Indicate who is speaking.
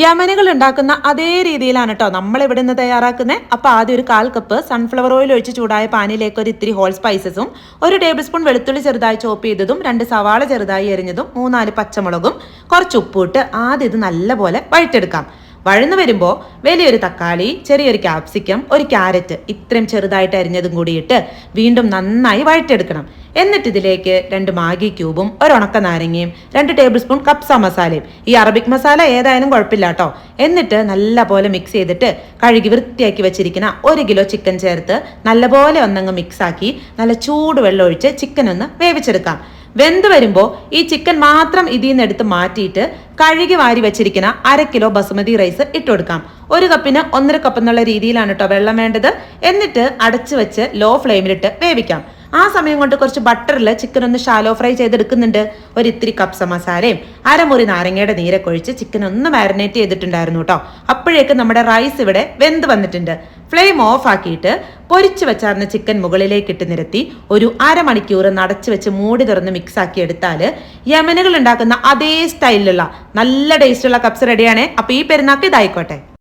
Speaker 1: യമനുകൾ ഉണ്ടാക്കുന്ന അതേ രീതിയിലാണ് കേട്ടോ നമ്മൾ ഇവിടെ നിന്ന് തയ്യാറാക്കുന്നത്. അപ്പോൾ ആദ്യം ഒരു 1/4 കപ്പ് സൺഫ്ലവർ ഓയിൽ ഒഴിച്ച് ചൂടായ പാനിലേക്ക് ഒരു ഇത്തിരി ഹോൾ സ്പൈസസും 1 ടേബിൾ സ്പൂൺ വെളുത്തുള്ളി ചെറുതായി ചോപ്പ് ചെയ്തതും 2 സവാള ചെറുതായി എരിഞ്ഞതും 3-4 പച്ചമുളകും കുറച്ച് ഉപ്പിട്ട് ആദ്യം ഇത് നല്ലപോലെ വഴറ്റെടുക്കാം. വഴന്നു വരുമ്പോൾ വലിയൊരു തക്കാളി, ചെറിയൊരു ക്യാപ്സിക്കം, ഒരു ക്യാരറ്റ് ഇത്രയും ചെറുതായിട്ട് അരിഞ്ഞതും കൂടിയിട്ട് വീണ്ടും നന്നായി വഴറ്റെടുക്കണം. എന്നിട്ട് ഇതിലേക്ക് 2 മാഗി ക്യൂബും 1 ഉണക്ക നാരങ്ങയും 2 ടേബിൾ സ്പൂൺ കപ്സ മസാലയും, ഈ അറബിക് മസാല ഏതായാലും കുഴപ്പമില്ല കേട്ടോ. എന്നിട്ട് നല്ലപോലെ മിക്സ് ചെയ്തിട്ട് കഴുകി വൃത്തിയാക്കി വെച്ചിരിക്കുന്ന 1 കിലോ ചിക്കൻ ചേർത്ത് നല്ലപോലെ ഒന്നങ്ങ് മിക്സാക്കി നല്ല ചൂട് വെള്ളം ഒഴിച്ച് ചിക്കൻ ഒന്ന് വേവിച്ചെടുക്കാം. വെന്ത് വരുമ്പോൾ ഈ ചിക്കൻ മാത്രം ഇതിൽ നിന്ന് എടുത്ത് മാറ്റിയിട്ട് കഴുകി വാരി വെച്ചിരിക്കുന്ന 1/2 കിലോ ബസുമതി റൈസ് ഇട്ട് കൊടുക്കാം. 1 കപ്പിന് 1.5 കപ്പ് എന്നുള്ള രീതിയിലാണ് കേട്ടോ വെള്ളം വേണ്ടത്. എന്നിട്ട് അടച്ചു വെച്ച് ലോ ഫ്ലെയിമിലിട്ട് വേവിക്കാം. ആ സമയം കൊണ്ട് കുറച്ച് ബട്ടറിൽ ചിക്കൻ ഒന്ന് ഷാലോ ഫ്രൈ ചെയ്തെടുക്കുന്നുണ്ട്. ഒരു ഇത്തിരി കപ്സ മസാലയും 1/2 മുറി നാരങ്ങയുടെ നീരൊക്കെ ഒഴിച്ച് ചിക്കൻ ഒന്ന് മാരിനേറ്റ് ചെയ്തിട്ടുണ്ടായിരുന്നു കേട്ടോ. അപ്പോഴേക്ക് നമ്മുടെ റൈസ് ഇവിടെ വെന്ത് വന്നിട്ടുണ്ട്. ഫ്ലെയിം ഓഫ് ആക്കിയിട്ട് പൊരിച്ചു വെച്ചാർന്ന ചിക്കൻ മുകളിലേക്ക് ഇട്ട് നിരത്തി ഒരു 1/2 മണിക്കൂർ നടച്ചു വെച്ച് മൂടി തുറന്ന് മിക്സ് ആക്കി എടുത്താൽ യമനുകൾ ഉണ്ടാക്കുന്ന അതേ സ്റ്റൈലിലുള്ള നല്ല ടേസ്റ്റുള്ള കപ്സ് റെഡിയാണേ. അപ്പോൾ ഈ പെരുന്നാൾക്ക് ഇതായിക്കോട്ടെ.